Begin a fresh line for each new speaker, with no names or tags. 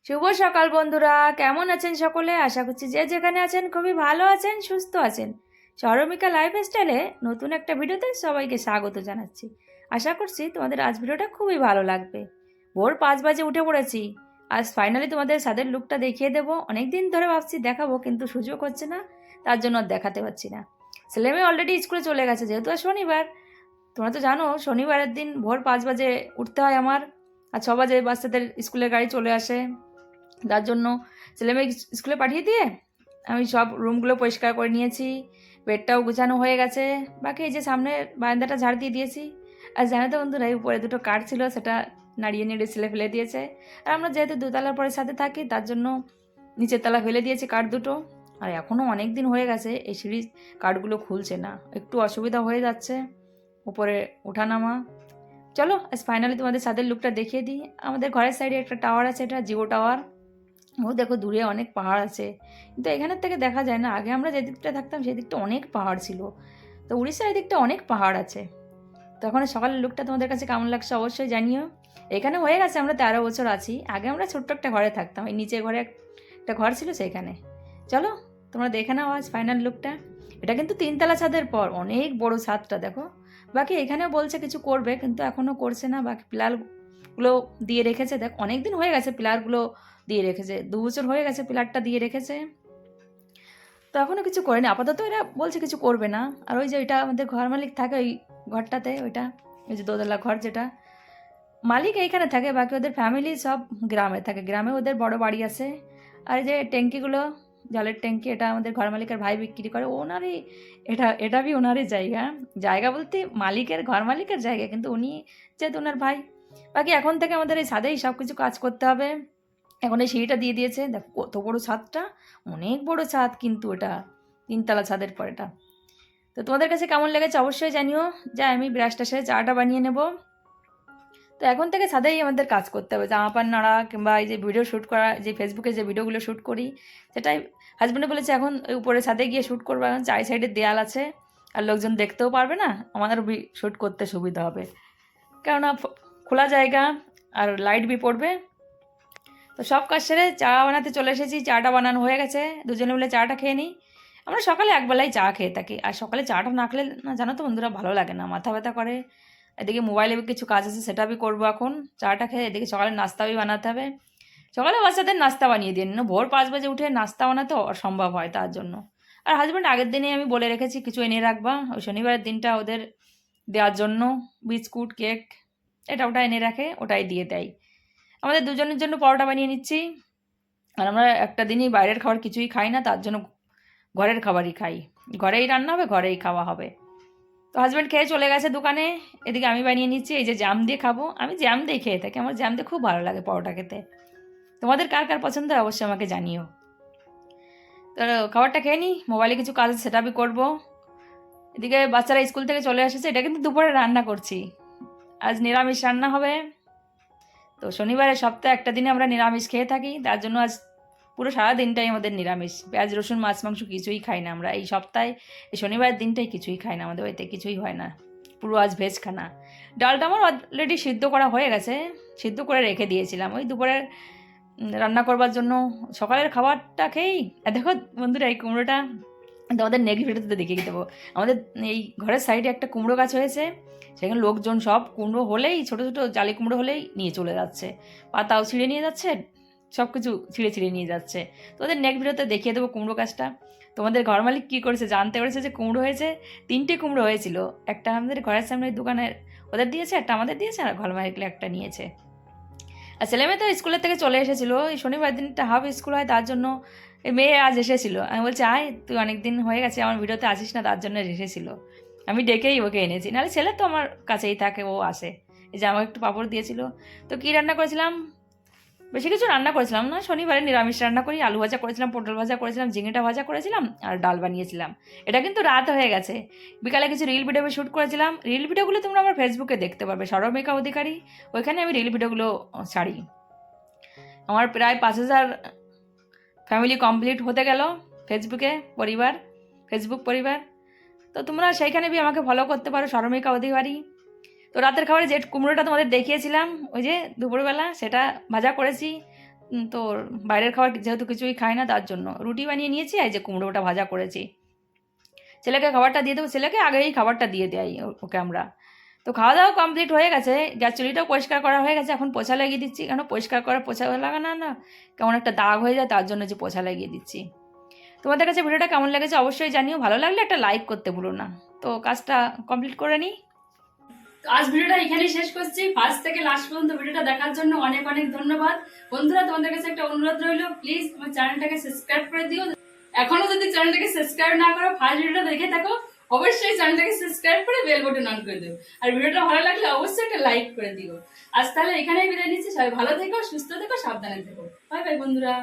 শুভ সকাল বন্ধুরা, কেমন আছেন সকলে? আশা করছি যে যেখানে আছেন খুবই ভালো আছেন, সুস্থ আছেন। শর্মিকা লাইফস্টাইলে নতুন একটা ভিডিওতে সবাইকে স্বাগত জানাচ্ছি। আশা করছি তোমাদের আজ ভিডিওটা খুবই ভালো লাগবে। ভোর 5 বাজে উঠে পড়েছি। আজ ফাইনালি তোমাদের ছাদের লুকটা দেখিয়ে দেবো। অনেক দিন ধরে ভাবছি দেখাবো, কিন্তু সুযোগ হচ্ছে না, তার জন্য আর দেখাতে পারছি না। ছেলেমেয়ে অলরেডি স্কুলে চলে গেছে, যেহেতু আর শনিবার। তোমরা তো জানো শনিবারের দিন ভোর 5 বাজে উঠতে হয় আমার। আর 6 বাজে বাচ্চাদের স্কুলের গাড়ি চলে আসে, তার জন্য ছেলেমেয়ে স্কুলে পাঠিয়ে দিয়ে আমি সব রুমগুলো পরিষ্কার করে নিয়েছি। বেডটাও গুছানো হয়ে গেছে। বাকি এই যে সামনে বারান্দাটা ঝাড় দিয়ে দিয়েছি। আর জানো তো বন্ধুরা, এই উপরে দুটো কাঠ ছিল, সেটা নাড়িয়ে নেড়ে ছেলে ফেলে দিয়েছে। আর আমরা যেহেতু দোতলার পরে সাথে থাকি, তার জন্য নিচের তলা ফেলে দিয়েছি কাঠ দুটো। আর এখনও অনেক দিন হয়ে গেছে এই সিঁড়ির কাঠগুলো খুলছে না, একটু অসুবিধা হয়ে যাচ্ছে উপরে ওঠানামা। চলো আজ ফাইনালি তোমাদের ছাদের লুকটা দেখিয়ে দিই। আমাদের ঘরের সাইডে একটা টাওয়ার আছে, এটা জিও টাওয়ার। ও দেখো দূরে অনেক পাহাড় আছে, কিন্তু এখানের থেকে দেখা যায় না। আগে আমরা যে দিকটা থাকতাম সেই দিকটা অনেক পাহাড় ছিল, তো উড়িষ্যার দিকটা অনেক পাহাড় আছে। তখন সকালের লুকটা তোমাদের কাছে কেমন লাগছে অবশ্যই জানিও। এখানে হয়ে গেছে আমরা 13 বছর আছি। আগে আমরা ছোট্ট একটা ঘরে থাকতাম, এই নিচের ঘরে একটা ঘর ছিল সেখানে। চলো তোমরা দেখে নাও আজ ফাইনাল লুকটা। এটা কিন্তু 3তলা ছাদের পর, অনেক বড় ছাদটা দেখো। বাকি এখানেও বলছে কিছু করবে, কিন্তু এখনও করছে না। বাকি পিলারগুলো দিয়ে রেখেছে, দেখ অনেক দিন হয়ে গেছে পিলারগুলো দিয়ে রেখেছে, 2 বছর হয়ে গেছে পিলারটা দিয়ে রেখেছে। তো এখনও কিছু করেনি আপাতত, এরা বলছে কিছু করবে না। আর ওই যে ওইটা আমাদের ঘর মালিক থাকে ওই ঘরটাতে, ওইটা ওই যে দোতলা ঘর, যেটা মালিক এইখানে থাকে, বাকি ওদের ফ্যামিলি সব গ্রামে থাকে। গ্রামে ওদের বড় বাড়ি আছে। আর এই যে ট্যাঙ্কিগুলো, জলের ট্যাঙ্কি, এটা আমাদের ঘর মালিকের ভাই বিক্রি করে, ওনারই এটা भी ওনারই জায়গা। জায়গা বলতে মালিকের, ঘর মালিকের জায়গা, কিন্তু উনি যেহেতু ওনার ভাই। বাকি এখন থেকে আমাদের এই ছাদেই সব কিছু কাজ করতে হবে। এখন এই সিঁড়িটা দিয়ে দিয়েছে, দেখো কত বড় ছাদটা, অনেক বড় ছাদ কিন্তু এটা, 3তলা ছাদের পর এটা। তো তোমাদের কাছে কেমন লেগেছে অবশ্যই জানিও। যাই আমি ব্রাশটা সেরে চাটা বানিয়ে নেব। তো এখন থেকে ছাদেই আমাদের কাজ করতে হবে, জামা প্যান্ট নাড়া কিংবা এই যে ভিডিও শ্যুট করা, যে ফেসবুকে যে ভিডিওগুলো শ্যুট করি, সেটাই হাজব্যান্ডে বলেছে এখন ওই উপরে ছাদে গিয়ে শ্যুট করবো। এখন চারি সাইডে দেয়াল আছে, আর লোকজন দেখতেও পারবে না, আমাদেরও শ্যুট করতে সুবিধা হবে, কেননা খোলা জায়গা আর লাইট বি পড়বে। তো সব কাজ সেরে চা বানাতে চলে এসেছি। চাটা বানানো হয়ে গেছে, দুজনে মিলে চাটা খেয়ে নিই। আমরা সকালে একবেলাই চা খেয়ে থাকি, আর সকালে চাটা না খেলে না জানো তো বন্ধুরা ভালো লাগে না, মাথা ব্যথা করে। এদিকে মোবাইলে কিছু কাজ আছে, সেটা বি করবো এখন চাটা খেয়ে। এদিকে সকালে নাস্তা বি বানাতে হবে। সকালে বাচ্চাদের নাস্তা বানিয়ে দিই না, ভোর 5 বাজে উঠে নাস্তা বানাতে অসম্ভব হয়, তার জন্য। আর হাজব্যান্ড আগের দিনেই আমি বলে রেখেছি কিছু এনে রাখবা, ওই শনিবারের দিনটা ওদের দেওয়ার জন্য। বিস্কুট, কেক, এটা ওটা এনে রাখে, ওটাই দিয়ে দেয়। আমাদের দুজনের জন্য পরোটা বানিয়ে নিচ্ছি। আর আমরা একটা দিনই বাইরের খাবার কিছুই খাই না, তার জন্য ঘরের খাবারই খাই। ঘরেই রান্না হবে, ঘরেই খাওয়া হবে। তো হাজব্যান্ড খেয়ে চলে গেছে দোকানে। এদিকে আমি বানিয়ে নিচ্ছি এই যে জ্যাম দিয়ে খাবো। আমি জ্যাম দিয়ে খেয়ে থাকি, আমার জ্যাম দিয়ে খুব ভালো লাগে পরোটা খেতে। তোমাদের কার কার পছন্দ হয় অবশ্যই আমাকে জানিও। তো খাবারটা খেয়ে নিই, মোবাইলে কিছু কাজ আছে সেটা আমি করবো। এদিকে বাচ্চারা স্কুল থেকে চলে এসেছে, এটা কিন্তু দুপুরে রান্না করছি। আজ নিরামিষ রান্না হবে। তো শনিবারের সপ্তাহে একটা দিনে আমরা নিরামিষ খেয়ে থাকি, তার জন্য আজ পুরো সারা দিনটাই আমাদের নিরামিষ। পেঁয়াজ রসুন মাছ মাংস কিছুই খাই না আমরা এই সপ্তাহে। এই শনিবারের দিনটাই কিছুই খাই না, আমাদের বাড়িতে কিছুই হয় না, পুরো আজ ভেজ খানা। ডালটা আমার অলরেডি সিদ্ধ করা হয়ে গেছে, সিদ্ধ করে রেখে দিয়েছিলাম ওই দুপুরের রান্না করবার জন্য। সকালের খাবারটা খেয়েই দেখো বন্ধুরা, এই কুমড়োটা তোমাদের নেক্সট ভিডিওতে দেখিয়ে দেবো। আমাদের এই ঘরের সাইডে একটা কুমড়ো গাছ হয়েছে, সেখানে লোকজন সব কুমড়ো হলেই, ছোটো ছোটো জালি কুমড়ো হলেই নিয়ে চলে যাচ্ছে, পাতাও ছিঁড়ে নিয়ে যাচ্ছে, সব কিছু ছিঁড়ে ছিঁড়ে নিয়ে যাচ্ছে। তো ওদের নেক্সট ভিডিওতে দেখিয়ে দেবো কুমড়ো গাছটা। তোমাদের ঘর মালিক কী করেছে, জানতে পেরেছে যে কুমড়ো হয়েছে। 3টে কুমড়ো হয়েছিল, একটা আমাদের ঘরের সামনে দোকানের ওদের দিয়েছে, একটা আমাদের দিয়েছে, আর ঘর মালিকলে একটা নিয়েছে। আর ছেলেমেয়ে তো স্কুলের থেকে চলে এসেছিলো, এই শনিবার দিনটা হাফ স্কুল হয়, তার জন্য এই মেয়ে আজ এসেছিলো। আমি বলছি আয়, তুই অনেক দিন হয়ে গেছে আমার ভিডিওতে আসিস না, তার জন্য এসেছিলো। আমি ডেকেই ওকে এনেছি, নাহলে ছেলে তো আমার কাছেই থাকে, ও আসে। এই যে আমাকে একটু পাঁপড় দিয়েছিল। তো কী রান্না করেছিলাম, বেশি কিছু রান্না করেছিলাম না, শনিবারে নিরামিষ রান্না করি। আলু ভাজা করেছিলাম, পটল ভাজা করেছিলাম, ঝিঙেটা ভাজা করেছিলাম, আর ডাল বানিয়েছিলাম। এটা কিন্তু রাত হয়ে গেছে। বিকালে কিছু রিল ভিডিও শ্যুট করেছিলাম। রিল ভিডিওগুলো তোমরা আমার ফেসবুকে দেখতে পারবে, শর্মিকা অধিকারী, ওইখানে আমি রিল ভিডিওগুলো ছাড়ি। আমার প্রায় 5,000 ফ্যামিলি কমপ্লিট হতে গেল ফেসবুকে, ফেসবুক পরিবার। তো তোমরা সেইখানে বি আমাকে ফলো করতে পারো, শর্মিকা অধিকারী। তো রাতের খাবারে যে কুমড়োটা তোমাদের দেখিয়েছিলাম ওই যে দুপুরবেলা, সেটা ভাজা করেছি। তোর বাইরের খাবার যেহেতু কিছুই খাই না, তার জন্য রুটি বানিয়ে নিয়েছি, এই যে কুমড়োটা ভাজা করেছি। ছেলেকে খাবারটা দিয়ে দেবো, ছেলেকে আগেই খাবারটা দিয়ে দেয় ওকে আমরা। তো খাওয়া দাওয়া কমপ্লিট হয়ে গেছে, গ্যাস চুলিটাও পরিষ্কার করা হয়ে গেছে, এখন পোছা লাগিয়ে দিচ্ছি। কেন পরিষ্কার করা পোছা লাগানো না কেমন একটা দাগ হয়ে যায়, তার জন্য যে পোছা লাগিয়ে দিচ্ছি। তোমাদের কাছে ভিডিওটা কেমন লেগেছে অবশ্যই জানিও, ভালো লাগলে একটা লাইক করতে ভুলো না। তো কাজটা কমপ্লিট করে নিই।
আজ ভিডিওটা এখানেই শেষ করছি। ফার্স্ট থেকে লাস্ট পর্যন্ত ভিডিওটা দেখার জন্য অনেক অনেক ধন্যবাদ। বন্ধুরা, তোমাদের কাছে একটা অনুরোধ রইল, প্লিজ আমার চ্যানেলটাকে সাবস্ক্রাইব করে দিও। এখনো যদি চ্যানেলটাকে সাবস্ক্রাইব না করো, ফার্স্ট ভিডিওটা দেখে থাকো, অবশ্যই চ্যানেলটাকে সাবস্ক্রাইব করে বেল বাটন অন করে দিও। আর ভিডিওটা ভালো লাগলে অবশ্যই একটা লাইক করে দিও। আজ তাহলে এখানেই বিদায় নিচ্ছি। সবাই ভালো থেকো, সুস্থ থেকো, সাবধানে থেকো। বাই বাই বন্ধুরা।